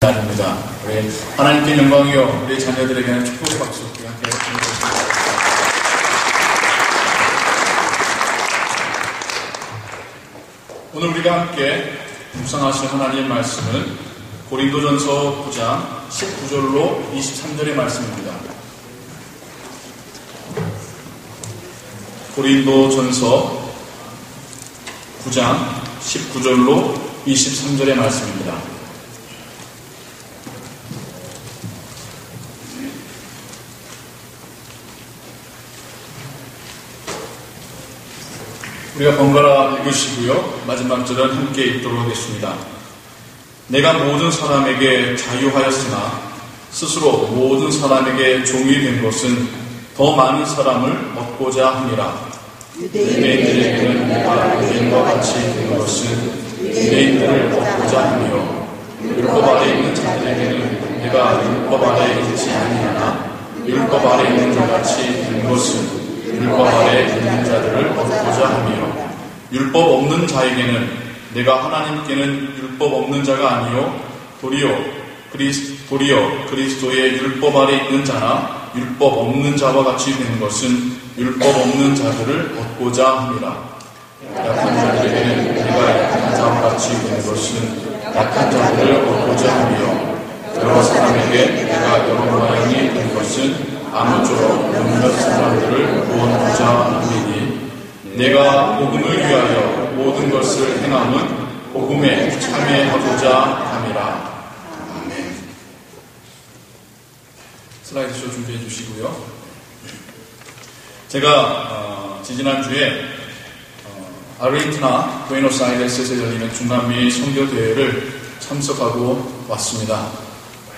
날입니다. 우리 하나님께 영광이요, 우리 자녀들에게는 축복의 박수 함께 드리겠습니다. 오늘 우리가 함께 묵상하실 하나님의 말씀은 고린도전서 9장 19절로 23절의 말씀입니다. 고린도전서 9장 19절로 23절의 말씀입니다. 우리가 번갈아 읽으시고요. 마지막 절은 함께 읽도록 하겠습니다. 내가 모든 사람에게 자유하였으나 스스로 모든 사람에게 종이 된 것은 더 많은 사람을 얻고자 함이라. 유대인들에게는 내가 유대인과 같이 된 것은 유대인들을 얻고자 하며 율법 아래 있는 자들에게는 내가 율법 아래 있지 아니하나 율법 아래 있는 자같이 된 것은 율법 아래 있는 자들을 얻고자 하며 율법 없는 자에게는 내가 하나님께는 율법 없는 자가 아니요 도리어 그리스도의 율법 아래 있는 자나 율법 없는 자와 같이 된 것은 율법 없는 자들을 얻고자 함이라. 약한 자들에게는 내가 약한 자와 같이 된 것은 약한 자들을 얻고자 하며 여러 사람에게 내가 여러 모양이 된 것은 아무쪼록 몇몇 사람들을 구원하고자 함이니 내가 복음을 위하여 모든 것을 행함은 복음에 참여하고자 함이라. 아멘. 슬라이드쇼 준비해 주시고요. 제가 지지난주에 아르헨티나 부에노스아이레스에서 열리는 중남미 선교대회를 참석하고 왔습니다.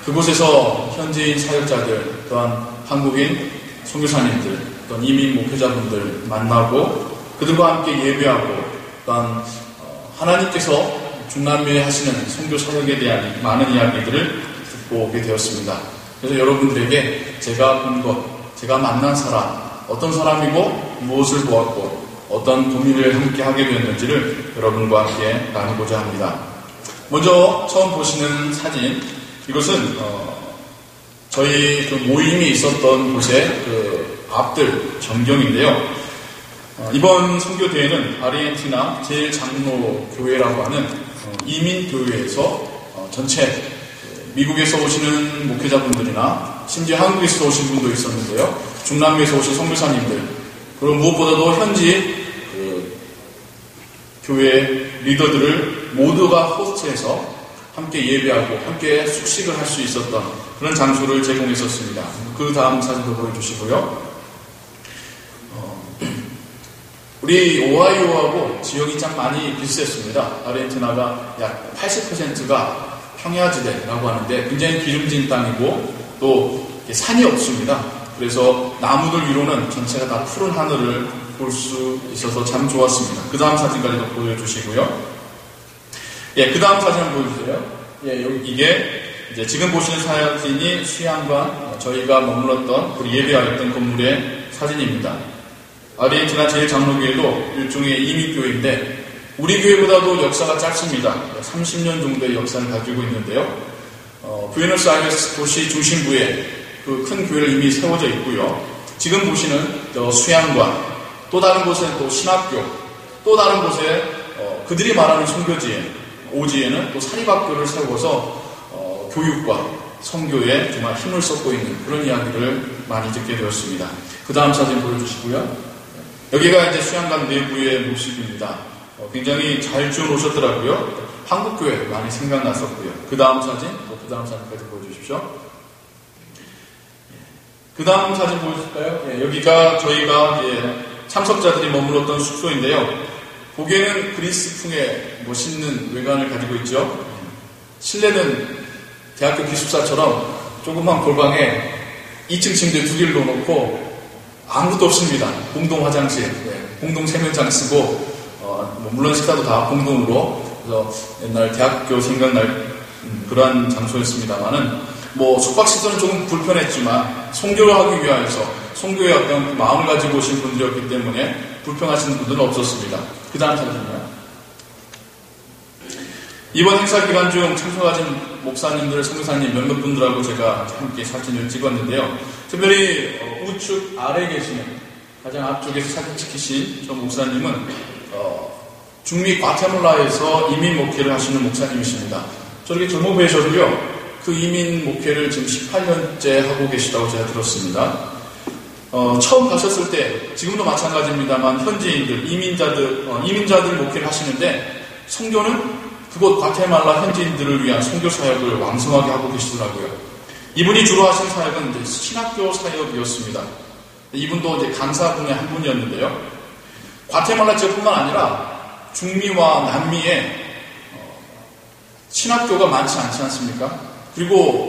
그곳에서 현지인 사역자들 또한 한국인 선교사님들 또한 이민 목회자분들 만나고 그들과 함께 예배하고 또한 하나님께서 중남미에 하시는 선교 사역에 대한 많은 이야기들을 듣고 오게 되었습니다. 그래서 여러분들에게 제가 본 것, 제가 만난 사람, 어떤 사람이고 무엇을 보았고 어떤 고민을 함께 하게 되었는지를 여러분과 함께 나누고자 합니다. 먼저 처음 보시는 사진, 이것은 저희 그 모임이 있었던 곳의 그 앞들 전경인데요. 이번 선교대회는 아르헨티나 제일장로교회라고 하는 이민교회에서 전체 미국에서 오시는 목회자분들이나 심지어 한국에서 오신 분도 있었는데요. 중남미에서 오신 선교사님들, 그리고 무엇보다도 현지 교회 리더들을 모두가 호스트해서 함께 예배하고 함께 숙식을 할 수 있었던 그런 장소를 제공했었습니다. 그 다음 사진도 보여주시고요. 우리 오하이오하고 지역이 참 많이 비슷했습니다. 아르헨티나가 약 80%가 평야지대라고 하는데 굉장히 기름진 땅이고 또 산이 없습니다. 그래서 나무들 위로는 전체가 다 푸른 하늘을 볼 수 있어서 참 좋았습니다. 그 다음 사진까지도 보여주시고요. 예, 그 다음 사진 한번 보여주세요. 예, 이게 이제 지금 보시는 사진이 수양관, 저희가 머물렀던 우리 예배하였던 건물의 사진입니다. 아르헨티나 제일장로교회도 일종의 이민교회인데 우리 교회보다도 역사가 짧습니다. 30년 정도의 역사를 가지고 있는데요. 부에노스아이레스 도시 중심부에 그 큰 교회를 이미 세워져 있고요. 지금 보시는 수양관, 또 다른 곳에는 또 신학교, 또 다른 곳에 그들이 말하는 선교지에 오지에는 또 사립학교를 세워서 교육과 선교에 정말 힘을 쏟고 있는 그런 이야기를 많이 듣게 되었습니다. 그 다음 사진 보여주시고요. 여기가 이제 수양관 내부의 모습입니다. 굉장히 잘 지어 놓으셨더라고요. 한국교회 많이 생각났었고요. 그 다음 사진, 또 그 다음 사진까지 보여주십시오. 그 다음 사진 보여주실까요? 예, 여기가 저희가 참석자들이 머물렀던 숙소인데요. 보기에는 그리스풍의 멋있는 외관을 가지고 있죠. 실내는 대학교 기숙사처럼 조그만 골방에 2층 침대 2개를 넣어놓고 아무것도 없습니다. 공동 화장실, 공동 세면장 쓰고 물론 식사도 다 공동으로. 그래서 옛날 대학교 생각날 그러한 장소였습니다만은 숙박시설은 조금 불편했지만 선교를 하기 위하여서 선교의 어떤 마음을 가지고 오신 분들이었기 때문에 불편하시는 분들은 없었습니다. 그 다음 사진이요. 이번 행사 기간 중 참석하신 목사님들, 선교사님 몇몇 분들하고 제가 함께 사진을 찍었는데요. 특별히 우측 아래에 계시는 가장 앞쪽에서 사진 찍히신 저 목사님은 중미 과테말라에서 이민 목회를 하시는 목사님이십니다. 저렇게 젊어 보이셔도요, 그 이민 목회를 지금 18년째 하고 계시다고 제가 들었습니다. 처음 가셨을 때, 지금도 마찬가지입니다만, 현지인들, 이민자들 목회를 하시는데, 선교는 그곳 과테말라 현지인들을 위한 선교 사역을 왕성하게 하고 계시더라고요. 이분이 주로 하신 사역은 이제 신학교 사역이었습니다. 이분도 이제 강사분의 한 분이었는데요. 과테말라 지역뿐만 아니라 중미와 남미에 신학교가 많지 않지 않습니까? 그리고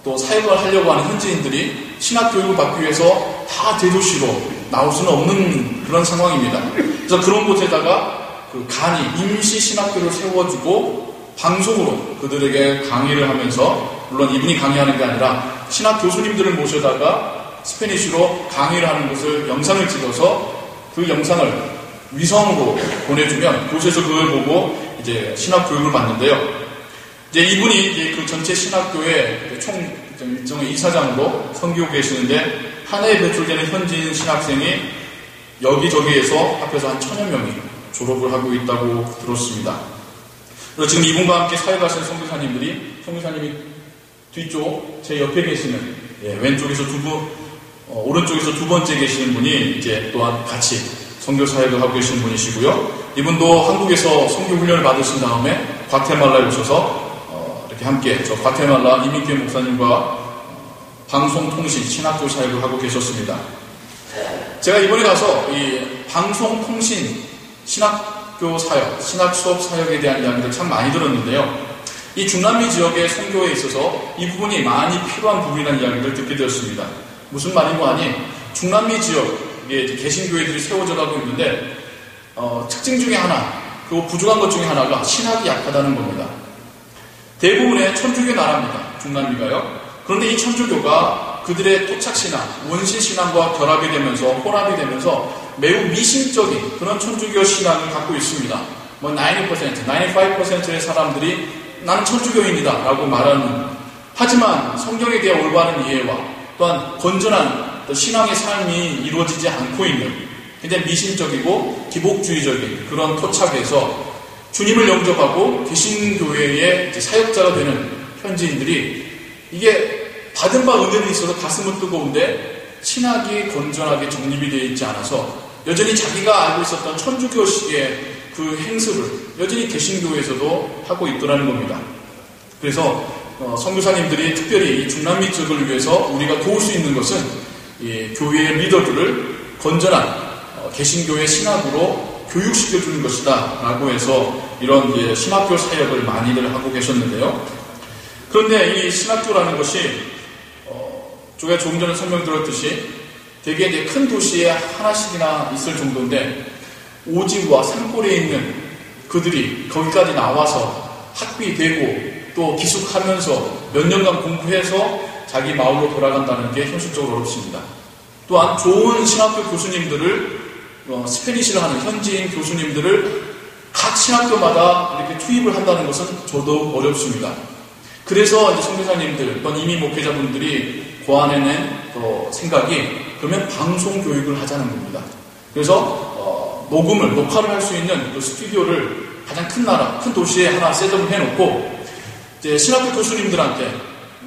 또 사역을 하려고 하는 현지인들이 신학 교육을 받기 위해서 다 대도시로 나올 수는 없는 그런 상황입니다. 그래서 그런 곳에다가 그 간이 임시 신학교를 세워주고 방송으로 그들에게 강의를 하면서, 물론 이분이 강의하는 게 아니라 신학 교수님들을 모셔다가 스페니쉬로 강의를 하는 것을 영상을 찍어서 그 영상을 위성으로 보내주면 그곳에서 그걸 보고 이제 신학 교육을 받는데요. 이제 이분이 이제 그 전체 신학교의 총 일종의 이사장으로 섬기고 계시는데, 한 해에 배출되는 현지인 신학생이 여기저기에서 앞에서 한 1000여 명이 졸업을 하고 있다고 들었습니다. 그리고 지금 이분과 함께 사역하시는 선교사님이 뒤쪽 제 옆에 계시는, 왼쪽에서 오른쪽에서 두 번째 계시는 분이 이제 또한 같이 선교 사역을 하고 계시는 분이시고요. 이분도 한국에서 선교 훈련을 받으신 다음에 과테말라에 오셔서 이렇게 함께 저 과테말라 이민교회 목사님과 방송통신 신학교 사역을 하고 계셨습니다. 제가 이번에 가서 이 방송통신 신학교 사역, 신학 수업 사역에 대한 이야기를 참 많이 들었는데요. 이 중남미 지역의 선교에 있어서 이 부분이 많이 필요한 부분이라는 이야기를 듣게 되었습니다. 무슨 말인고 하니, 중남미 지역에 개신교회들이 세워져 가고 있는데, 특징 중에 하나, 그리고 부족한 것 중에 하나가 신학이 약하다는 겁니다. 대부분의 천주교 나라입니다. 중남미가요. 그런데 이 천주교가 그들의 토착신앙, 원시신앙과 결합이 되면서, 혼합이 되면서 매우 미신적인 그런 천주교 신앙을 갖고 있습니다. 90%, 95%의 사람들이 나는 천주교인이다 라고 말하는, 하지만 성경에 대한 올바른 이해와 또한 건전한 신앙의 삶이 이루어지지 않고 있는 굉장히 미신적이고 기복주의적인 그런 토착에서 주님을 영접하고 개신교회의 사역자가 되는 현지인들이, 이게 받은 바 은혜는 있어서 가슴은 뜨거운데 신학이 건전하게 정립이 되어 있지 않아서 여전히 자기가 알고 있었던 천주교식의 그 행습을 여전히 개신교회에서도 하고 있더라는 겁니다. 그래서 선교사님들이 특별히 이 중남미 지역을 위해서 우리가 도울 수 있는 것은 이 교회의 리더들을 건전한 개신교회 신학으로 교육시켜주는 것이다 라고 해서 이런 신학교 사역을 많이들 하고 계셨는데요. 그런데 이 신학교라는 것이 제가 조금 전에 설명드렸듯이 되게 이제 큰 도시에 하나씩이나 있을 정도인데, 오지와 산골에 있는 그들이 거기까지 나와서 학비되고 또 기숙하면서 몇 년간 공부해서 자기 마을로 돌아간다는 게 현실적으로 어렵습니다. 또한 좋은 신학교 교수님들을 스페니시를 하는 현지인 교수님들을 각 신학교마다 이렇게 투입을 한다는 것은 저도 어렵습니다. 그래서 이제 선교사님들 또는 이민 목회자분들이 고안해낸 생각이, 그러면 방송 교육을 하자는 겁니다. 그래서 녹화를 할 수 있는 그 스튜디오를 가장 큰 도시에 하나 셋업을 해놓고 이제 신학교 교수님들한테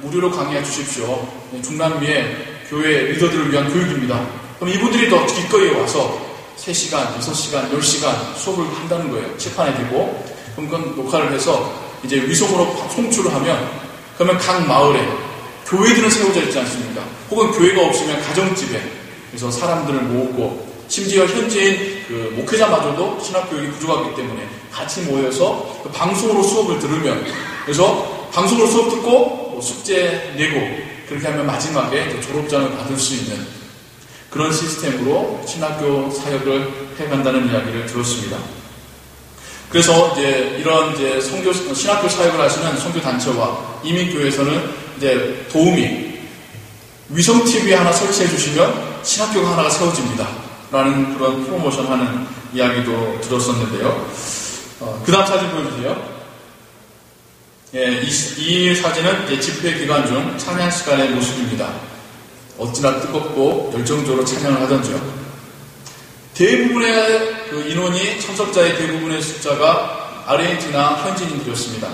무료로 강의해 주십시오. 중남미의 교회 리더들을 위한 교육입니다. 그럼 이분들이 더 기꺼이 와서 3시간, 6시간, 10시간 수업을 한다는 거예요. 칠판에 대고. 그럼 그건 녹화를 해서 이제 위성으로 송출을 하면, 그러면 각 마을에 교회들은 세워져 있지 않습니까? 혹은 교회가 없으면 가정집에 그래서 사람들을 모으고, 심지어 현지인 그 목회자마저도 신학교육이 부족하기 때문에 같이 모여서 그 방송으로 수업을 들으면, 그래서 방송으로 수업 듣고 숙제 내고, 그렇게 하면 마지막에 졸업장을 받을 수 있는 그런 시스템으로 신학교 사역을 해간다는 이야기를 들었습니다. 그래서 이제 이런 신학교 사역을 하시는 선교단체와 이민교회에서는 이제 도움이, 위성 TV 하나 설치해 주시면 신학교가 하나가 세워집니다 라는 그런 프로모션 하는 이야기도 들었었는데요. 그 다음 사진 보여주세요. 예, 이 사진은 이제 집회 기간 중 찬양 시간의 모습입니다. 어찌나 뜨겁고 열정적으로 찬양을 하던지요. 대부분의 그 인원이, 참석자의 대부분의 숫자가 아르헨티나 현지인들이었습니다.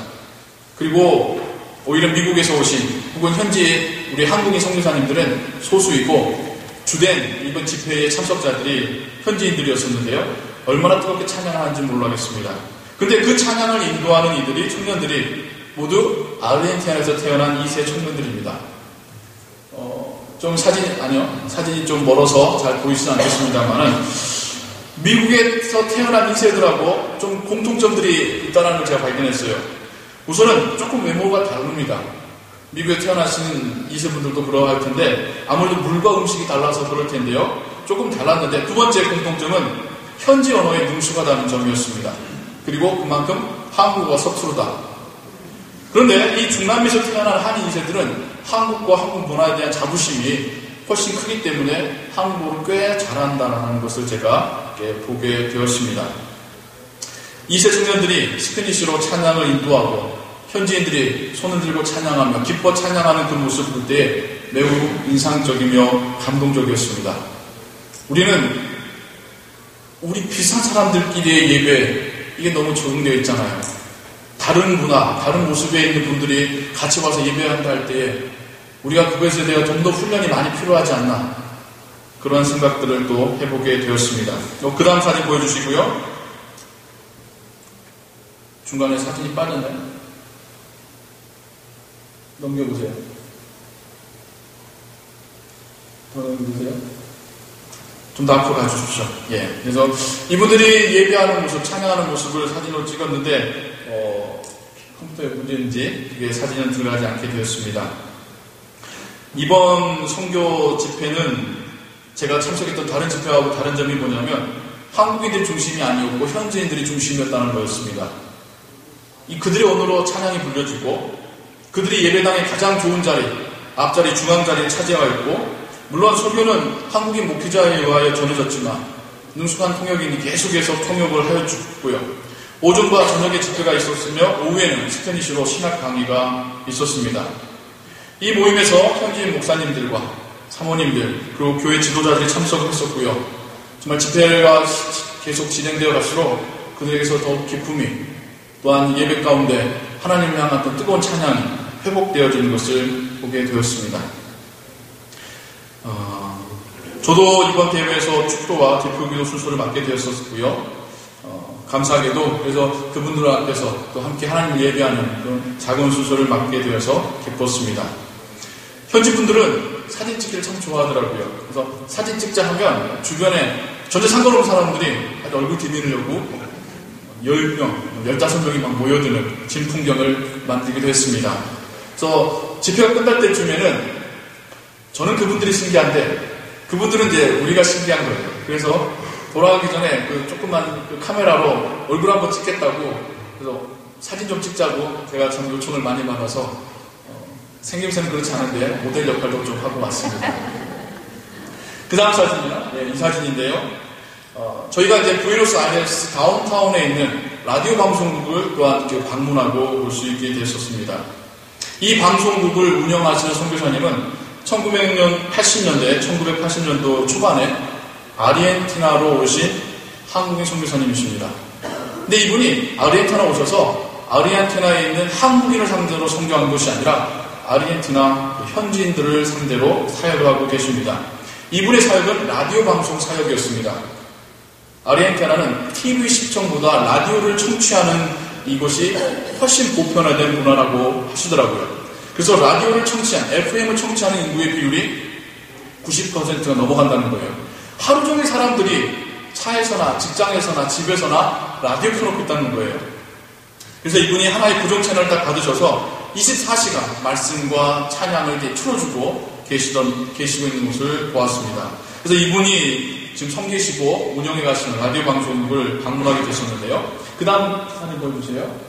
그리고 오히려 미국에서 오신 혹은 현지 우리 한국인 선교사님들은 소수이고, 주된 이번 집회의 참석자들이 현지인들이었었는데요. 얼마나 뜨겁게 찬양하는지 모르겠습니다. 근데 그 찬양을 인도하는 이들이, 청년들이 모두 아르헨티나에서 태어난 2세 청년들입니다. 좀 사진이 좀 멀어서 잘 보이지는 않겠습니다만은, 미국에서 태어난 2세들하고 좀 공통점들이 있다는 걸 제가 발견했어요. 우선은 조금 외모가 다릅니다. 미국에 태어나신 2세분들도 그러할 텐데, 아무래도 물과 음식이 달라서 그럴 텐데요. 조금 달랐는데, 두 번째 공통점은 현지 언어에 능숙하다는 점이었습니다. 그리고 그만큼 한국어가 서투르다. 그런데 이 중남미에서 태어난 한 2세들은 한국과 한국 문화에 대한 자부심이 훨씬 크기 때문에 한국어를 꽤 잘한다는 것을 제가 보게 되었습니다. 2세 청년들이 스페니쉬로 찬양을 인도하고 현지인들이 손을 들고 찬양하며 기뻐 찬양하는 그 모습을 볼 때 매우 인상적이며 감동적이었습니다. 우리 비슷한 사람들끼리의 예배, 이게 너무 적응되어 있잖아요. 다른 문화, 다른 모습에 있는 분들이 같이 와서 예배한다 할 때에 우리가 그것에 대해 좀 더 훈련이 많이 필요하지 않나, 그런 생각들을 또 해보게 되었습니다. 그 다음 사진 보여주시고요. 중간에 사진이 빠졌나요? 넘겨보세요. 더 넘겨보세요. 좀 더 앞으로 가주십시오. 예. 그래서 이분들이 예배하는 모습, 찬양하는 모습을 사진으로 찍었는데, 컴퓨터의 문제인지 그게 사진은 들어가지 않게 되었습니다. 이번 선교 집회는 제가 참석했던 다른 집회하고 다른 점이 뭐냐면, 한국인들 중심이 아니었고 현지인들이 중심이었다는 거였습니다. 그들의 언어로 찬양이 불려지고, 그들이 예배당의 가장 좋은 자리, 앞자리, 중앙자리를 차지하고 있고, 물론 설교는 한국인 목회자에 의하여 전해졌지만 능숙한 통역인이 계속해서 통역을 하여 주고요. 오전과 저녁에 집회가 있었으며 오후에는 스페니쉬로 신학 강의가 있었습니다. 이 모임에서 현지인 목사님들과 사모님들, 그리고 교회 지도자들이 참석을 했었고요. 정말 집회가 계속 진행되어 갈수록 그들에게서 더욱 기쁨이, 또한 예배 가운데 하나님을 향한 어떤 뜨거운 찬양이 회복되어지는 것을 보게 되었습니다. 저도 이번 대회에서 축도와 대표기도 순서를 맡게 되었었고요. 감사하게도 그래서 그분들 앞에서 또 함께 하나님을 예배하는 그런 작은 순서를 맡게 되어서 기뻤습니다. 현지 분들은 사진 찍기를 참 좋아하더라고요. 그래서 사진 찍자 하면 주변에 전혀 상관없는 사람들이 얼굴 디비려고 10명, 15명이 막 모여드는 진풍경을 만들기도 했습니다. 그래서 집회가 끝날 때쯤에는 저는 그분들이 신기한데 그분들은 이제 우리가 신기한 거예요. 그래서 돌아가기 전에 그 조그만 그 카메라로 얼굴 한번 찍겠다고, 그래서 사진 좀 찍자고 제가 참 요청을 많이 받아서 생김새는 그렇지 않은데 모델 역할도 좀 하고 왔습니다. 그 다음 사진이요. 네, 이 사진인데요. 저희가 이제 부에노스아이레스 다운타운에 있는 라디오 방송국을 또한 방문하고 볼 수 있게 됐었습니다. 이 방송국을 운영하시는 선교사님은 1980년도 초반에 아르헨티나로 오신 한국인 선교사님이십니다. 근데 이분이 아르헨티나 오셔서 아르헨티나에 있는 한국인을 상대로 선교한 것이 아니라 아르헨티나 현지인들을 상대로 사역을 하고 계십니다. 이분의 사역은 라디오 방송 사역이었습니다. 아르헨티나는 TV 시청보다 라디오를 청취하는 이것이 훨씬 보편화된 문화라고 하시더라고요. 그래서 라디오를 청취한, FM을 청취하는 인구의 비율이 90%가 넘어간다는 거예요. 하루 종일 사람들이 차에서나 직장에서나 집에서나 라디오 켜놓고 있다는 거예요. 그래서 이분이 하나의 고정 채널을 딱 받으셔서 24시간 말씀과 찬양을 이렇게 틀어주고 계시고 있는 모습을 보았습니다. 그래서 이분이 지금 섬기시고 운영해 가시는 라디오 방송국을 방문하게 되셨는데요. 그 다음 사진 보여주세요.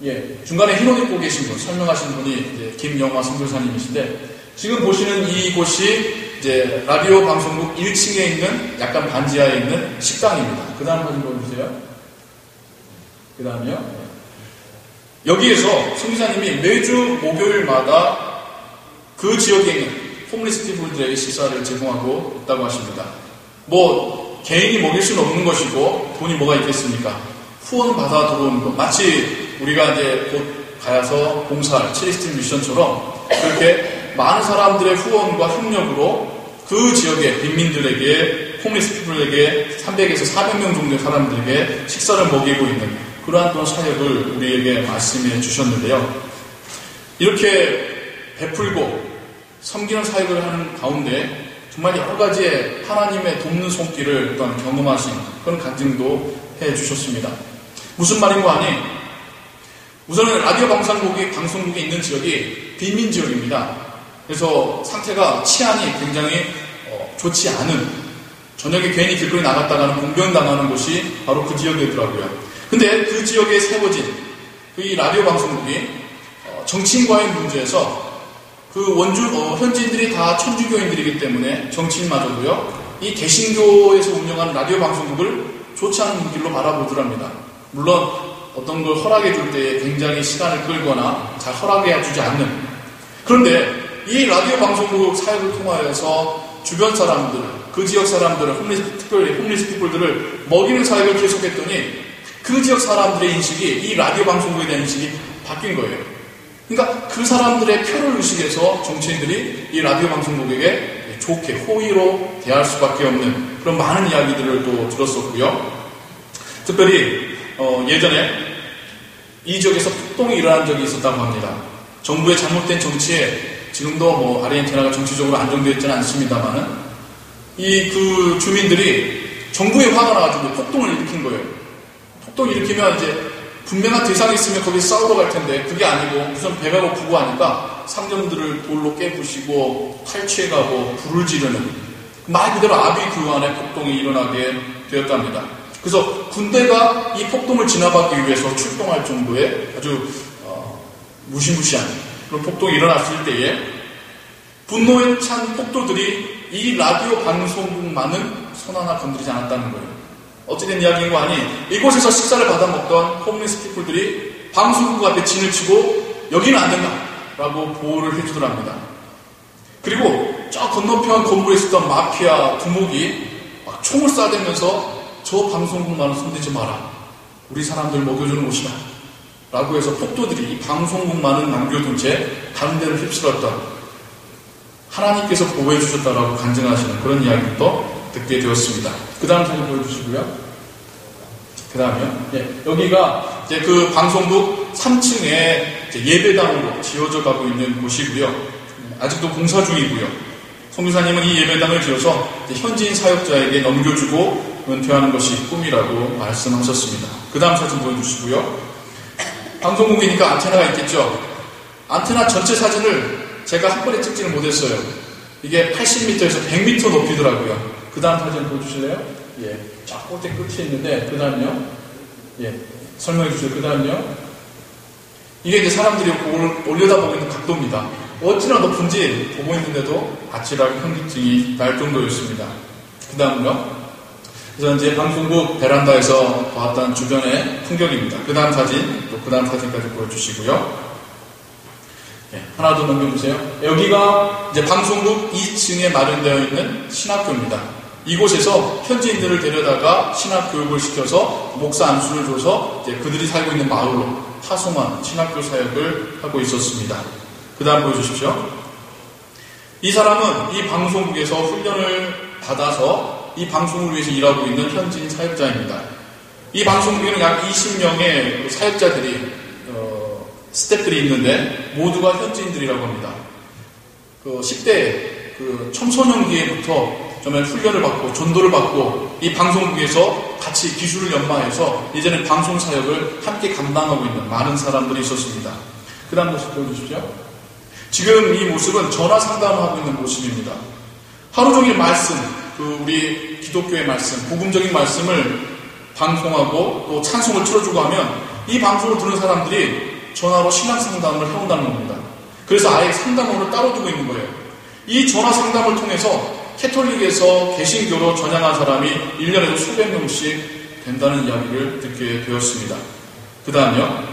예, 중간에 흰 옷 입고 계신 분, 설명하신 분이 이제 김영화 선교사님이신데, 지금 보시는 이곳이 이제 라디오 방송국 1층에 있는 약간 반지하에 있는 식당입니다. 그 다음 사진 보여주세요. 그 다음에요. 여기에서 성기사님이 매주 목요일마다 그 지역에 있는 홈리스 피플들에게 식사를 제공하고 있다고 하십니다. 뭐 개인이 먹일 수는 없는 것이고 돈이 뭐가 있겠습니까? 후원 받아 들어오는 것, 마치 우리가 이제 곧 가야서 봉사할 첼리스틴 미션처럼 그렇게 많은 사람들의 후원과 협력으로 그 지역의 빈민들에게, 홈리스 피플에게 300에서 400명 정도의 사람들에게 식사를 먹이고 있는 그러한 또 사역을 우리에게 말씀해 주셨는데요. 이렇게 베풀고 섬기는 사역을 하는 가운데 정말 여러 가지의 하나님의 돕는 손길을 어떤 경험하신 그런 간증도 해 주셨습니다. 무슨 말인가 하니, 우선은 라디오 방송국이 있는 지역이 빈민 지역입니다. 그래서 상태가 치안이 굉장히 좋지 않은, 저녁에 괜히 길거리 나갔다가는 공변당하는 곳이 바로 그 지역이더라고요. 근데 그 지역에 세워진 이 라디오 방송국이 정치인과의 문제에서 그 현지인들이 다 천주교인들이기 때문에 정치인마저도요, 이 개신교에서 운영하는 라디오 방송국을 좋지 않은 길로 바라보더랍니다. 물론 어떤 걸 허락해 줄 때에 굉장히 시간을 끌거나 잘 허락해 주지 않는. 그런데 이 라디오 방송국 사역을 통하여서 주변 사람들, 그 지역 사람들을, 특별히 홈리스 피플들을 먹이는 사역을 계속했더니 그 지역 사람들의 인식이, 이 라디오 방송국에 대한 인식이 바뀐 거예요. 그러니까 그 사람들의 표를 의식해서 정치인들이 이 라디오 방송국에게 좋게 호의로 대할 수밖에 없는 그런 많은 이야기들을 또 들었었고요. 특별히 예전에 이 지역에서 폭동이 일어난 적이 있었다고 합니다. 정부의 잘못된 정치에 지금도 뭐 아르헨티나가 정치적으로 안정되어 있지는 않습니다만은 그 주민들이 정부에 화가 나가지고 폭동을 일으킨 거예요. 폭동을 일으키면 이제 분명한 대상이 있으면 거기 싸우러 갈 텐데 그게 아니고 우선 배가 고프고 하니까 상점들을 돌로 깨부시고 탈취해가고 불을 지르는, 말 그대로 아비규환의 폭동이 일어나게 되었답니다. 그래서 군대가 이 폭동을 지나가기 위해서 출동할 정도의 아주 무시무시한 그런 폭동이 일어났을 때에 분노에 찬 폭도들이 이 라디오 방송국만은 손 하나 건드리지 않았다는 거예요. 어찌된 이야기인가 하니, 이곳에서 식사를 받아먹던 홈리스 피플들이 방송국 앞에 진을 치고 여기는 안 된다 라고 보호를 해주더랍니다. 그리고 저 건너편 건물에 있었던 마피아 두목이 막 총을 쏴대면서 저 방송국만은 손대지 마라, 우리 사람들 먹여주는 곳이다 라고 해서 폭도들이 이 방송국만은 남겨둔 채 다른 데를 휩쓸었던, 하나님께서 보호해 주셨다라고 간증하시는 그런 이야기도 듣게 되었습니다. 그 다음 사진 보여주시고요. 그 다음에요. 여기가 이제 그 방송국 3층에 예배당으로 지어져 가고 있는 곳이고요. 아직도 공사 중이고요. 성교사님은 이 예배당을 지어서 현지인 사역자에게 넘겨주고 은퇴하는 것이 꿈이라고 말씀하셨습니다. 그 다음 사진 보여주시고요. 방송국이니까 안테나가 있겠죠. 안테나 전체 사진을 제가 한 번에 찍지는 못했어요. 이게 80m에서 100m 높이더라고요. 그 다음 사진 보여주실래요? 쫙 꼭대 끝에 있는데, 그 다음요. 설명해 주세요. 그 다음요. 이게 이제 사람들이 올려다보고 있는 각도입니다. 어찌나 높은지 보고 있는데도 아찔하게 현기증이 날 정도였습니다. 그 다음요. 그래서 이제 방송국 베란다에서 봤던 주변의 풍경입니다. 그 다음 사진, 또 그 다음 사진까지 보여주시고요. 하나 더 넘겨주세요. 여기가 이제 방송국 2층에 마련되어 있는 신학교입니다. 이곳에서 현지인들을 데려다가 신학교육을 시켜서 목사 안수를 줘서 이제 그들이 살고 있는 마을로 파송한 신학교 사역을 하고 있었습니다. 그 다음 보여주십시오. 이 사람은 이 방송국에서 훈련을 받아서 이 방송을 위해서 일하고 있는 현지인 사역자입니다. 이 방송국에는 약 20명의 사역자들이 스태프들이 있는데 모두가 현지인들이라고 합니다. 10대 청소년기에부터 정말 훈련을 받고 전도를 받고 이 방송국에서 같이 기술을 연마해서 이제는 방송 사역을 함께 감당하고 있는 많은 사람들이 있었습니다. 그 다음 모습 보여주십시오. 지금 이 모습은 전화 상담을 하고 있는 모습입니다. 하루 종일 말씀, 우리 기독교의 말씀, 복음적인 말씀을 방송하고 또 찬송을 틀어주고 하면 이 방송을 듣는 사람들이 전화로 신앙 상담을 해온다는 겁니다. 그래서 아예 상담원을 따로 두고 있는 거예요. 이 전화 상담을 통해서 캐톨릭에서 개신교로 전향한 사람이 1년에도 수백 명씩 된다는 이야기를 듣게 되었습니다. 그 다음요.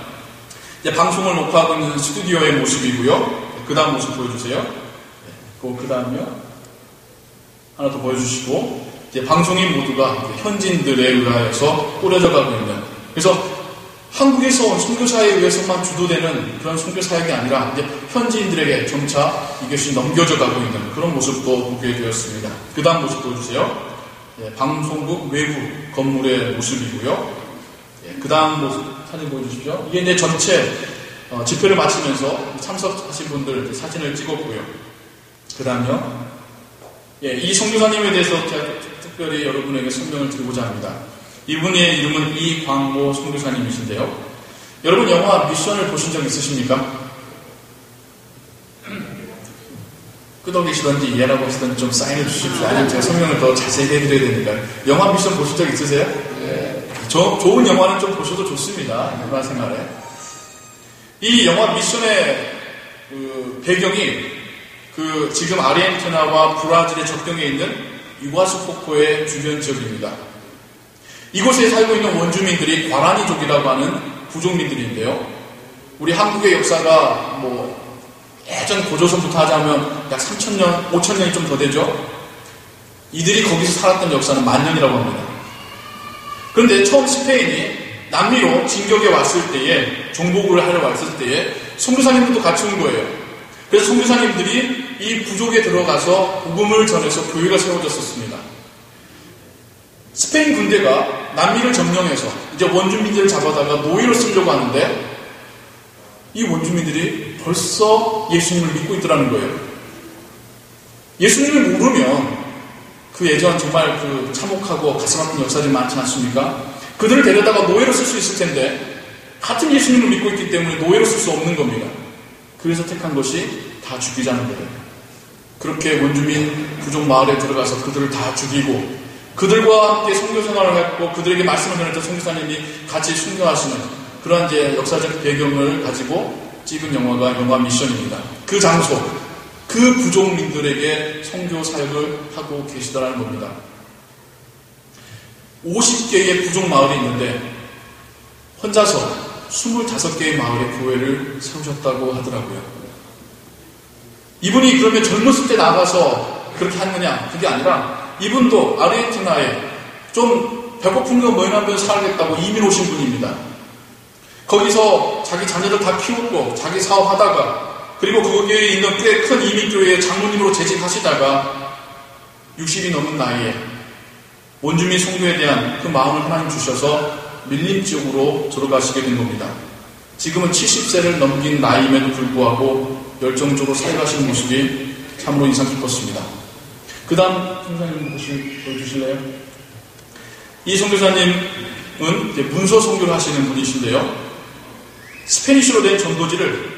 이제 방송을 녹화하고 있는 스튜디오의 모습이고요. 그 다음 모습 보여주세요. 그 다음요. 하나 더 보여주시고, 이제 방송인 모두가 현지인들에 의하여서 꾸려져 가고 있는. 그래서 한국에서 온 선교사에 의해서만 주도되는 그런 선교사역이 아니라 이제 현지인들에게 점차 이것이 넘겨져 가고 있는 그런 모습도 보게 되었습니다. 그 다음 모습 보여주세요. 방송국 외부 건물의 모습이고요. 그 다음 모습 사진 보여주십시오. 이게 이제 전체 집회를 마치면서 참석하신 분들 사진을 찍었고요. 그 다음요. 이 선교사님에 대해서 제가 특별히 여러분에게 설명을 드리고자 합니다. 이분의 이름은 이광모 선교사님이신데요. 여러분 영화 미션을 보신 적 있으십니까? 끄덕 계시던지 이해라고 하시던지 좀 사인해 주십시오. 아니면 제가 설명을 더 자세히 해드려야 되니까. 영화 미션 보신 적 있으세요? 네. 좋은 영화는 좀 보셔도 좋습니다. 일반 생활에. 이 영화 미션의 배경이 지금 아르헨티나와 브라질의 접경에 있는 이과수 폭포의 주변 지역입니다. 이곳에 살고 있는 원주민들이 과라니족이라고 하는 부족민들인데요. 우리 한국의 역사가 예전 고조선부터 하자면 약 3,000년, 5,000년이 좀 더 되죠. 이들이 거기서 살았던 역사는 만년이라고 합니다. 그런데 처음 스페인이 남미로 진격에 왔을 때에, 정복을 하러 왔을 때에 선교사님들도 같이 온 거예요. 그래서 선교사님들이 이 부족에 들어가서 복음을 전해서 교회가 세워졌었습니다. 스페인 군대가 남미를 점령해서 이제 원주민들을 잡아다가 노예로 쓰려고 하는데 이 원주민들이 벌써 예수님을 믿고 있더라는 거예요. 예수님을 모르면 그 예전 정말 참혹하고 가슴 아픈 역사들이 많지 않습니까? 그들을 데려다가 노예로 쓸 수 있을 텐데 같은 예수님을 믿고 있기 때문에 노예로 쓸 수 없는 겁니다. 그래서 택한 것이 다 죽이자는 거예요. 그렇게 원주민 부족 마을에 들어가서 그들을 다 죽이고 그들과 함께 선교 생활을 했고 그들에게 말씀을 전했던 선교사님이 같이 순교하시는 그러한 이제 역사적 배경을 가지고 찍은 영화가 영화 미션입니다. 그 장소, 그 부족민들에게 선교 사역을 하고 계시더라는 겁니다. 50개의 부족 마을이 있는데 혼자서 25개의 마을의 교회를 세우셨다고 하더라고요. 이분이 그러면 젊었을 때 나가서 그렇게 했느냐? 그게 아니라 이분도 아르헨티나에 좀 배고픈 거 뭐냐면 살겠다고 이민 오신 분입니다. 거기서 자기 자녀들 다 키우고 자기 사업하다가 그리고 거기에 있는 꽤 큰 이민교회의 장로님으로 재직하시다가 60이 넘은 나이에 원주민 선교에 대한 그 마음을 하나님 주셔서 밀림 지역으로 들어가시게 된 겁니다. 지금은 70세를 넘긴 나이임에도 불구하고 열정적으로 살아가시는 모습이 참으로 인상 깊었습니다. 그 다음 선교사님 보여주실래요? 이 선교사님은 문서 선교를 하시는 분이신데요. 스페니쉬로 된 전도지를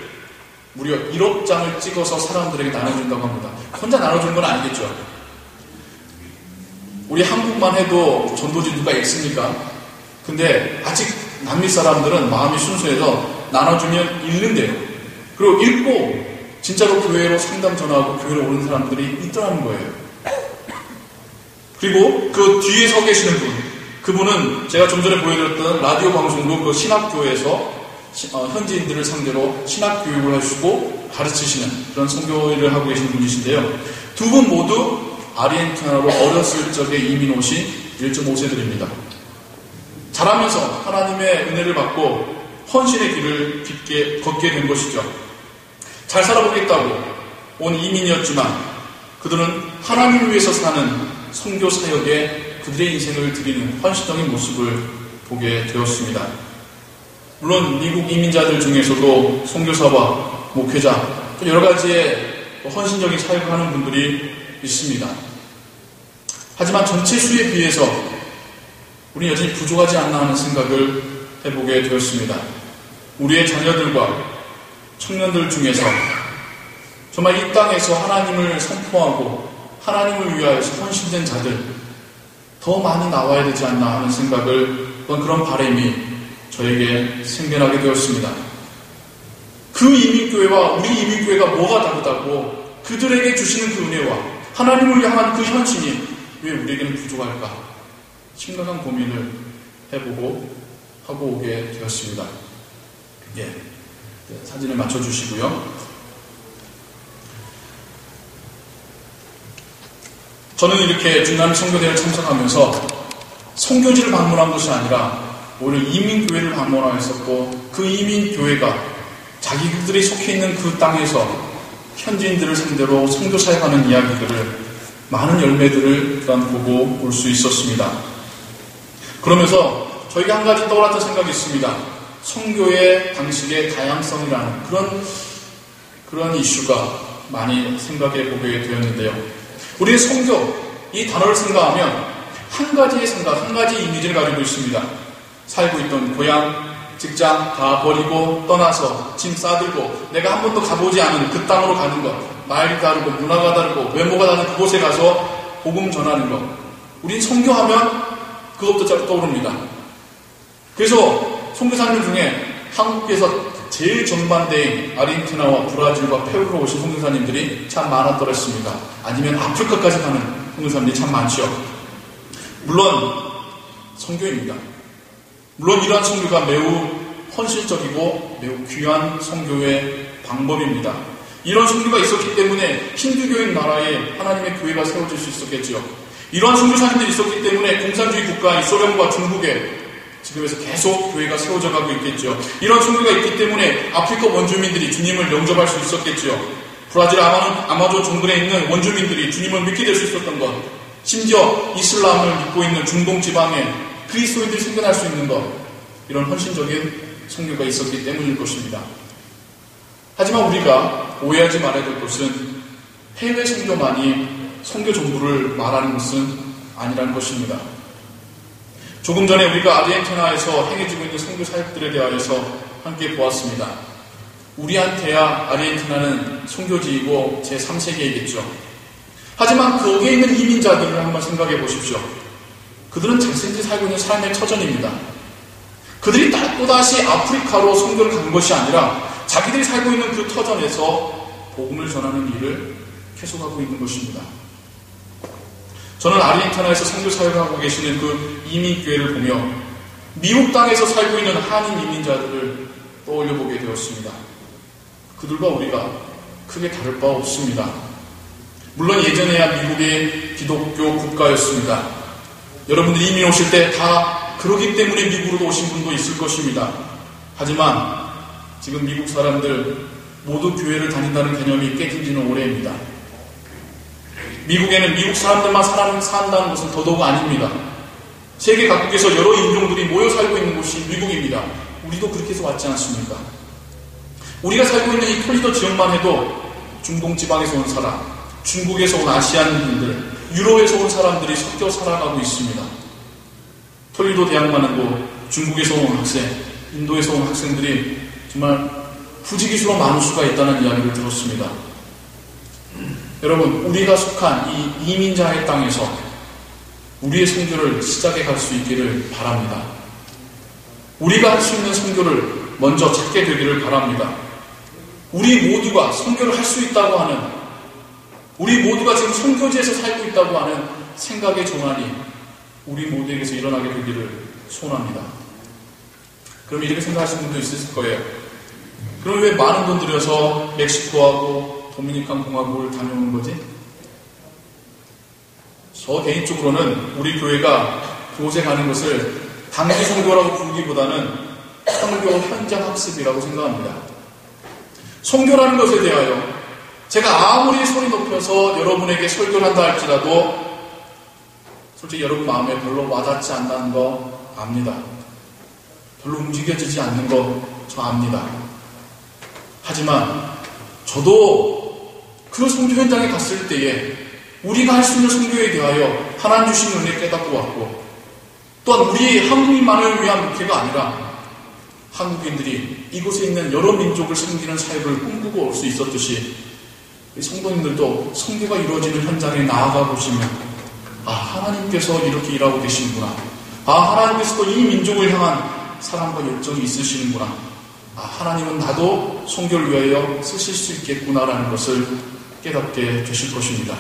무려 1억 장을 찍어서 사람들에게 나눠준다고 합니다. 혼자 나눠주는 건 아니겠죠. 우리 한국만 해도 전도지 누가 읽습니까? 근데 아직 남미 사람들은 마음이 순수해서 나눠주면 읽는데요. 그리고 읽고 진짜로 교회로 상담 전화하고 교회로 오는 사람들이 있더라는 거예요. 그리고 그 뒤에 서 계시는 분, 그분은 제가 좀 전에 보여드렸던 라디오 방송국 그 신학교에서 현지인들을 상대로 신학교육을 하시고 가르치시는 그런 선교를 하고 계신 분이신데요. 두 분 모두 아르헨티나로 어렸을 적에 이민 오신 1.5세들입니다. 자라면서 하나님의 은혜를 받고 헌신의 길을 깊게 걷게 된 것이죠. 잘 살아보겠다고 온 이민이었지만 그들은 하나님을 위해서 사는 선교 사역에 그들의 인생을 드리는 헌신적인 모습을 보게 되었습니다. 물론 미국 이민자들 중에서도 선교사와 목회자 또 여러 가지의 헌신적인 사역을 하는 분들이 있습니다. 하지만 전체 수에 비해서 우리는 여전히 부족하지 않나 하는 생각을 해보게 되었습니다. 우리의 자녀들과 청년들 중에서 정말 이 땅에서 하나님을 선포하고 하나님을 위하여서 헌신된 자들 더 많이 나와야 되지 않나 하는 생각을 그런 바람이 저에게 생겨나게 되었습니다. 그 이민교회와 우리 이민교회가 뭐가 다르다고 그들에게 주시는 그 은혜와 하나님을 향한 그 헌신이 왜 우리에게는 부족할까? 심각한 고민을 해보고 하고 오게 되었습니다. 예, 사진을 맞춰주시고요. 저는 이렇게 중남미 선교대회를 참석하면서 선교지를 방문한 것이 아니라 오히려 이민교회를 방문하였었고, 그 이민교회가 자기들이 속해 있는 그 땅에서 현지인들을 상대로 선교 사역하는 이야기들을, 많은 열매들을 또한 보고 올 수 있었습니다. 그러면서 저에게 한 가지 떠올랐던 생각이 있습니다. 선교의 방식의 다양성이라는 그런 이슈가 많이 생각해 보게 되었는데요. 우리의 선교, 이 단어를 생각하면 한 가지의 생각, 한 가지 이미지를 가지고 있습니다. 살고 있던 고향, 직장 다 버리고 떠나서 짐 싸들고 내가 한 번도 가보지 않은 그 땅으로 가는 것, 말이 다르고 문화가 다르고 외모가 다른 그곳에 가서 복음 전하는 것. 우린 선교하면 그것부터 떠오릅니다. 그래서 선교사님 중에 한국에서 제일 전반대인 아르헨티나와 브라질과 페루로 오신 선교사님들이 참 많았더랬습니다. 아니면 아프리카까지 가는 선교사님들이 참 많죠. 물론 선교입니다. 물론 이러한 선교가 매우 헌신적이고 매우 귀한 선교의 방법입니다. 이런 선교가 있었기 때문에 힌두교인 나라에 하나님의 교회가 세워질 수 있었겠지요. 이러한 선교사님들이 있었기 때문에 공산주의 국가인 소련과 중국에 지금에서 계속 교회가 세워져 가고 있겠죠. 이런 선교가 있기 때문에 아프리카 원주민들이 주님을 영접할 수 있었겠죠. 브라질 아마존 정글에 있는 원주민들이 주님을 믿게 될 수 있었던 것, 심지어 이슬람을 믿고 있는 중동 지방에 그리스도인들이 생겨날 수 있는 것, 이런 헌신적인 선교가 있었기 때문일 것입니다. 하지만 우리가 오해하지 말아야 될 것은 해외 선교만이 선교 전부를 말하는 것은 아니라는 것입니다. 조금 전에 우리가 아르헨티나에서 행해지고 있는 선교 사역들에 대하여서 함께 보았습니다. 우리한테야 아르헨티나는 선교지이고 제3세계이겠죠. 하지만 거기에 있는 이민자들을 한번 생각해 보십시오. 그들은 자신들이 살고 있는 삶의 터전입니다. 그들이 또다시 아프리카로 선교를 간 것이 아니라 자기들이 살고 있는 그 터전에서 복음을 전하는 일을 계속하고 있는 것입니다. 저는 아르헨티나에서 선교 사역을 하고 계시는 그 이민교회를 보며 미국 땅에서 살고 있는 한인 이민자들을 떠올려 보게 되었습니다. 그들과 우리가 크게 다를 바 없습니다. 물론 예전에야 미국의 기독교 국가였습니다. 여러분들이 이민 오실 때 다 그러기 때문에 미국으로 오신 분도 있을 것입니다. 하지만 지금 미국 사람들 모두 교회를 다닌다는 개념이 깨진 지는 오래입니다. 미국에는 미국 사람들만 산다는 것은 더더욱 아닙니다. 세계 각국에서 여러 인종들이 모여 살고 있는 곳이 미국입니다. 우리도 그렇게 해서 왔지 않습니까? 우리가 살고 있는 이 톨리도 지역만 해도 중동 지방에서 온 사람, 중국에서 온 아시안인들, 유럽에서 온 사람들이 섞여 살아가고 있습니다. 톨리도 대학만 해도 중국에서 온 학생, 인도에서 온 학생들이 정말 부지기수로 많은 수가 있다는 이야기를 들었습니다. 여러분, 우리가 속한 이 이민자의 땅에서 우리의 선교를 시작해 갈 수 있기를 바랍니다. 우리가 할 수 있는 선교를 먼저 찾게 되기를 바랍니다. 우리 모두가 선교를 할 수 있다고 하는, 우리 모두가 지금 선교지에서 살고 있다고 하는 생각의 전환이 우리 모두에게서 일어나게 되기를 소원합니다. 그럼 이렇게 생각하시는 분도 있을 거예요. 그럼 왜 많은 돈 들여서 멕시코하고 도미니칸 공화국을 다녀오는 거지? 저 개인적으로는 우리 교회가 그곳에 가는 것을 단기 선교라고 부르기보다는 선교 현장 학습이라고 생각합니다. 선교라는 것에 대하여 제가 아무리 소리 높여서 여러분에게 설교를 한다 할지라도 솔직히 여러분 마음에 별로 와닿지 않는 거 압니다. 별로 움직여지지 않는 거 저 압니다. 하지만 저도 그 선교 현장에 갔을 때에 우리가 할 수 있는 선교에 대하여 하나님 주신 은혜 깨닫고 왔고, 또한 우리 한국인만을 위한 목회가 아니라 한국인들이 이곳에 있는 여러 민족을 섬기는 사역을 꿈꾸고 올 수 있었듯이 성도님들도 선교가 이루어지는 현장에 나아가 보시면 하나님께서 이렇게 일하고 계시는구나, 하나님께서도 이 민족을 향한 사랑과 열정이 있으시는구나, 하나님은 나도 선교를 위하여 쓰실 수 있겠구나라는 것을 깨닫게 되실 것입니다.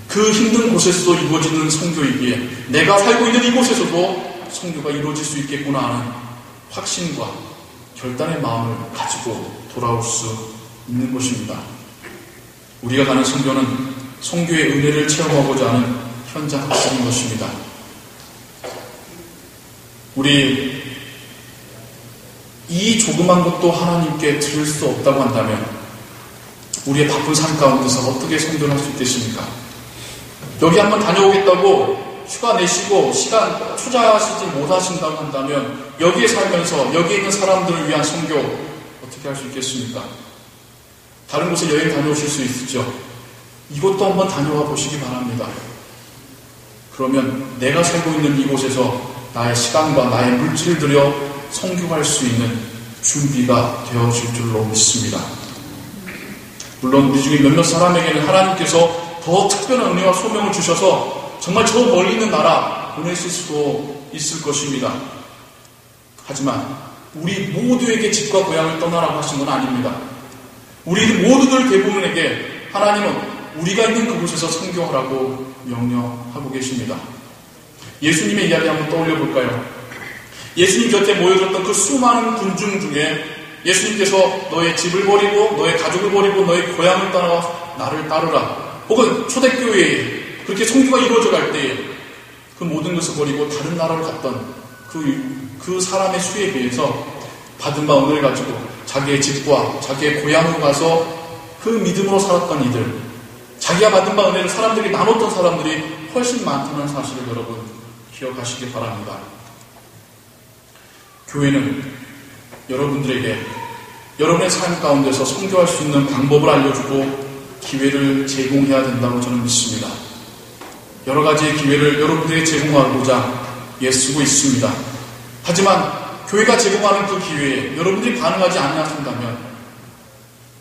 그 힘든 곳에서도 이루어지는 선교이기에 내가 살고 있는 이곳에서도 선교가 이루어질 수 있겠구나 하는 확신과 결단의 마음을 가지고 돌아올 수 있는 것입니다. 우리가 가는 선교는 선교의 은혜를 체험하고자 하는 현장 학습인 것입니다. 우리 이 조그만 것도 하나님께 드릴 수 없다고 한다면 우리의 바쁜 삶 가운데서 어떻게 선교를 할 수 있겠습니까? 여기 한번 다녀오겠다고 휴가 내시고 시간 투자하시지 못하신다고 한다면 여기에 살면서 여기에 있는 사람들을 위한 선교 어떻게 할 수 있겠습니까? 다른 곳에 여행 다녀오실 수 있죠. 이곳도 한번 다녀와 보시기 바랍니다. 그러면 내가 살고 있는 이곳에서 나의 시간과 나의 물질을 들여 선교할 수 있는 준비가 되어질 줄로 믿습니다. 물론 우리 중에 몇몇 사람에게는 하나님께서 더 특별한 은혜와 소명을 주셔서 정말 저 멀리 있는 나라 보내실 수도 있을 것입니다. 하지만 우리 모두에게 집과 고향을 떠나라고 하신 건 아닙니다. 우리 모두들 대부분에게 하나님은 우리가 있는 그곳에서 선교하라고 명령하고 계십니다. 예수님의 이야기 한번 떠올려 볼까요? 예수님 곁에 모여졌던 그 수많은 군중 중에 예수님께서 너의 집을 버리고 너의 가족을 버리고 너의 고향을 떠나와 나를 따르라. 혹은 초대교회에 그렇게 선교가 이루어져 갈 때에 그 모든 것을 버리고 다른 나라로 갔던 그 사람의 수에 비해서 받은 바 은혜를 가지고 자기의 집과 자기의 고향으로 가서 그 믿음으로 살았던 이들, 자기가 받은 바 은혜를 사람들이 나눴던 사람들이 훨씬 많다는 사실을 여러분 기억하시기 바랍니다. 교회는 여러분들에게 여러분의 삶 가운데서 선교할 수 있는 방법을 알려주고 기회를 제공해야 된다고 저는 믿습니다. 여러 가지의 기회를 여러분들에게 제공하고자 애쓰고 있습니다. 하지만 교회가 제공하는 그 기회에 여러분들이 반응하지 않는다면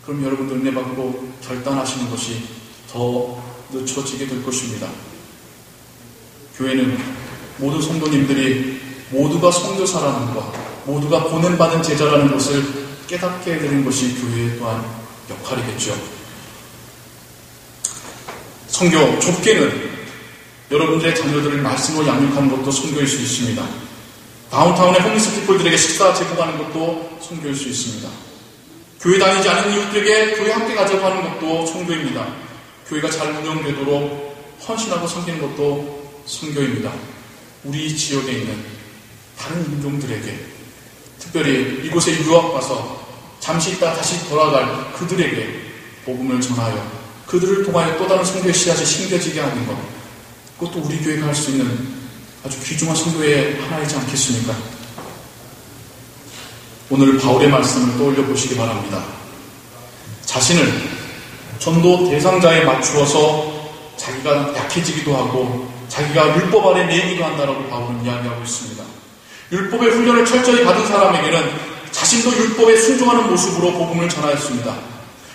그럼 여러분들 은혜 받고 결단하시는 것이 더 늦춰지게 될 것입니다. 교회는 모든 성도님들이 모두가 선교사라는 것, 모두가 보냄받은 제자라는 것을 깨닫게 되는 것이 교회의 또한 역할이겠죠. 선교, 좁게는 여러분들의 자녀들을 말씀으로 양육하는 것도 선교일 수 있습니다. 다운타운의 홈리스 피플들에게 식사 제공하는 것도 선교일 수 있습니다. 교회 다니지 않은 이웃들에게 교회 함께 가자고 하는 것도 선교입니다. 교회가 잘 운영되도록 헌신하고 섬기는 것도 선교입니다. 우리 지역에 있는 다른 인종들에게, 특별히 이곳에 유학 가서 잠시 있다 다시 돌아갈 그들에게 복음을 전하여 그들을 통하여 또 다른 선교의 씨앗이 심겨지게 하는 것, 그것도 우리 교회가 할 수 있는 아주 귀중한 선교의 하나이지 않겠습니까? 오늘 바울의 말씀을 떠올려 보시기 바랍니다. 자신을 전도 대상자에 맞추어서 자기가 약해지기도 하고 자기가 율법 아래 매이기도 한다라고 바울은 이야기하고 있습니다. 율법의 훈련을 철저히 받은 사람에게는 자신도 율법에 순종하는 모습으로 복음을 전하였습니다.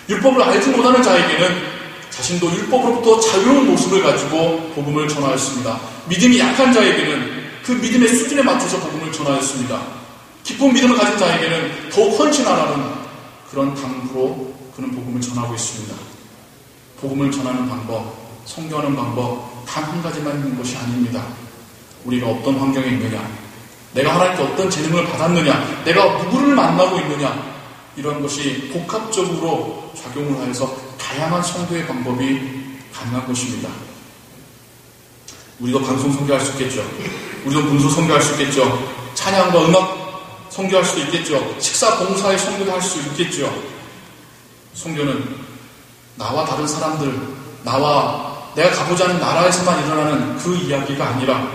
율법을 알지 못하는 자에게는 자신도 율법으로부터 자유로운 모습을 가지고 복음을 전하였습니다. 믿음이 약한 자에게는 그 믿음의 수준에 맞춰서 복음을 전하였습니다. 깊은 믿음을 가진 자에게는 더욱 헌신하라는 그런 당부로 그는 복음을 전하고 있습니다. 복음을 전하는 방법, 선교하는 방법 단 한 가지만 있는 것이 아닙니다. 우리가 어떤 환경에 있느냐, 내가 하나님께 어떤 재능을 받았느냐, 내가 누구를 만나고 있느냐, 이런 것이 복합적으로 작용을 하여서 다양한 선교의 방법이 가능한 것입니다. 우리도 방송 선교할 수 있겠죠. 우리도 문서 선교할 수 있겠죠. 찬양과 음악 선교할 수도 있겠죠. 식사 봉사의 선교도 할 수 있겠죠. 선교는 나와 다른 사람들, 나와 내가 가보지 않은 나라에서만 일어나는 그 이야기가 아니라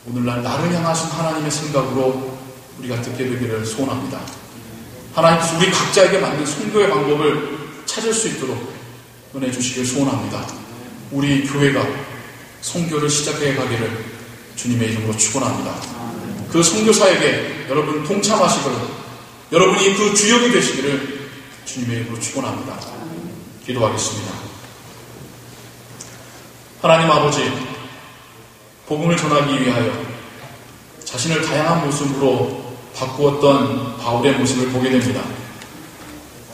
오늘날 나를 향하신 하나님의 생각으로 우리가 듣게 되기를 소원합니다. 하나님께서 우리 각자에게 맞는 선교의 방법을 찾을 수 있도록 은혜 주시길 소원합니다. 우리 교회가 선교를 시작해 가기를 주님의 이름으로 축원합니다. 그 선교사에게 여러분 동참하시기를, 여러분이 그 주역이 되시기를 주님의 이름으로 축원합니다. 기도하겠습니다. 하나님 아버지, 복음을 전하기 위하여 자신을 다양한 모습으로 바꾸었던 바울의 모습을 보게 됩니다.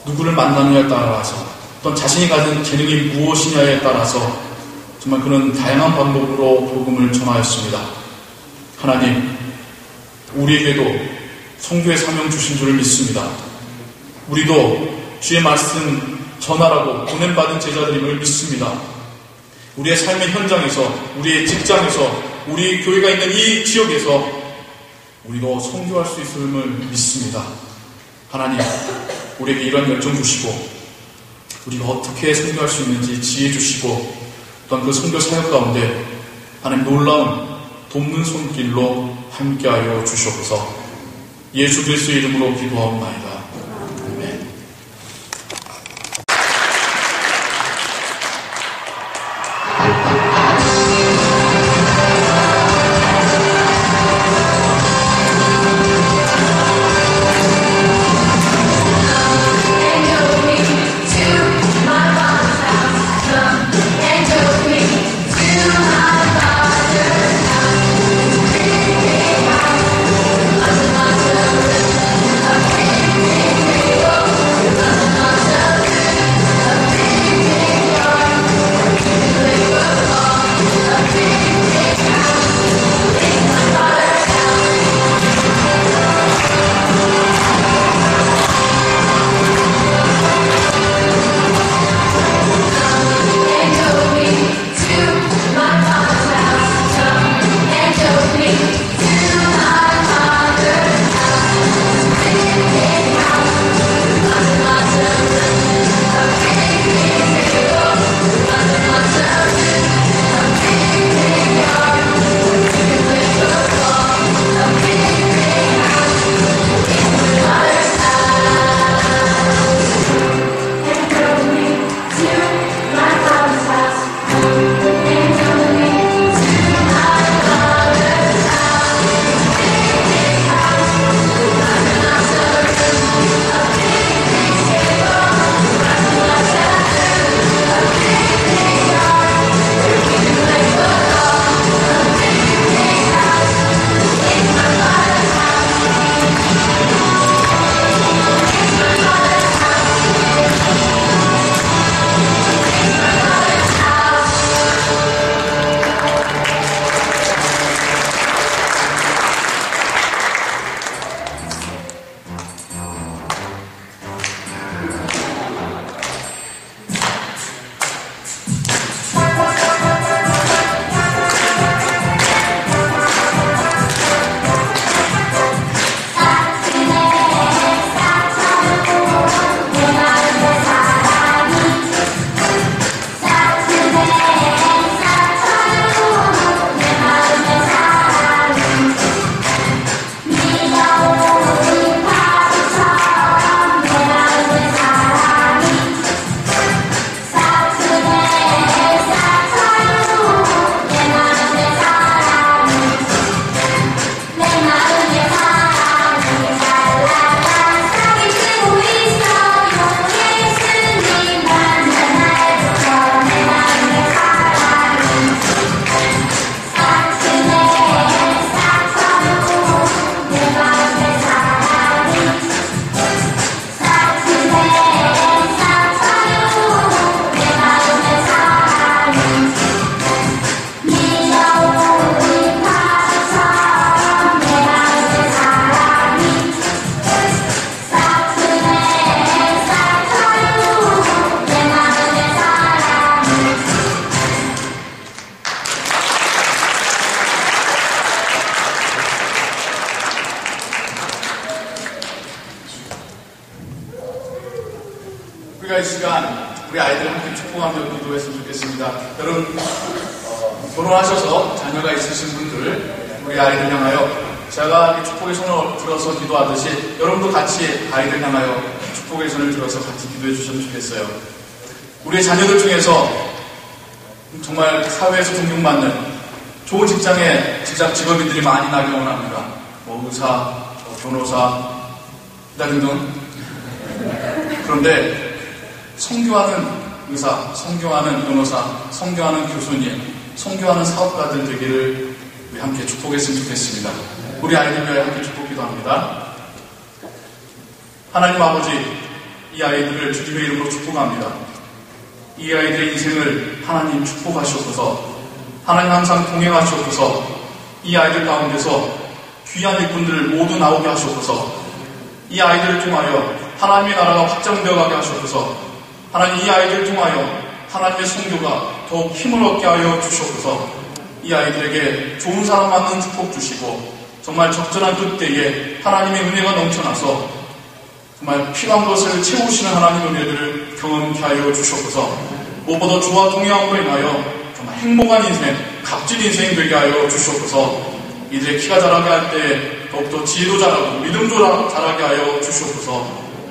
누구를 만나느냐에 따라서, 어떤 자신이 가진 재능이 무엇이냐에 따라서 정말 그는 다양한 방법으로 복음을 전하였습니다. 하나님, 우리에게도 선교의 사명 주신 줄을 믿습니다. 우리도 주의 말씀 전하라고 보냄받은 제자들임을 믿습니다. 우리의 삶의 현장에서, 우리의 직장에서, 우리 교회가 있는 이 지역에서 우리도 선교할 수 있음을 믿습니다. 하나님, 우리에게 이런 열정 주시고 우리가 어떻게 선교할 수 있는지 지혜 주시고 또한 그 선교 사역 가운데 하나님 놀라운 돕는 손길로 함께하여 주시옵소서. 예수 그리스도의 이름으로 기도하옵나이다. 아멘. 우리가 이 시간 우리 아이들 함께 축복하며 기도했으면 좋겠습니다. 여러분 결혼하셔서 자녀가 있으신 분들 우리 아이들 향하여 제가 축복의 손을 들어서 기도하듯이 여러분도 같이 아이들 향하여 축복의 손을 들어서 같이 기도해 주셨으면 좋겠어요. 우리의 자녀들 중에서 정말 사회에서 존경받는 좋은 직업인들이 많이 나기 원합니다. 의사, 변호사, 등등. 그런데 선교하는 의사, 선교하는 변호사, 선교하는 교수님, 선교하는 사업가들 되기를 우리 함께 축복했으면 좋겠습니다. 우리 아이들 위하여 함께 축복기도 합니다. 하나님 아버지, 이 아이들을 주님의 이름으로 축복합니다. 이 아이들의 인생을 하나님 축복하시옵소서. 하나님 항상 동행하시옵소서. 이 아이들 가운데서 귀한 일꾼들을 모두 나오게 하시옵소서. 이 아이들을 통하여 하나님의 나라가 확장되어 가게 하시옵소서. 하나님, 이 아이들을 통하여 하나님의 선교가 더욱 힘을 얻게 하여 주시옵소서. 이 아이들에게 좋은 사람 맞는 축복 주시고 정말 적절한 그때에 하나님의 은혜가 넘쳐나서 정말 필요한 것을 채우시는 하나님의 은혜들을 경험케 하여 주시옵소서. 무엇보다 주와 동행함으로 인하여 정말 행복한 인생, 값진 인생 되게 하여 주시옵소서. 이들의 키가 자라게 할 때 더욱더 지혜도 자라고 믿음도 자라게 하여 주시옵소서.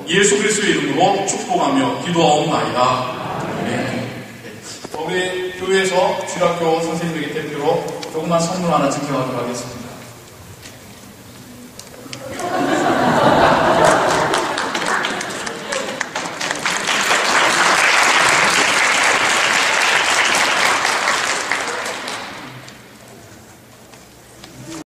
예수 그리스도의 이름으로 축복하며 기도하옵나이다. 네. 우리 교회에서 주일학교 선생님에게 대표로 조그만 선물 하나 챙겨가도록 하겠습니다.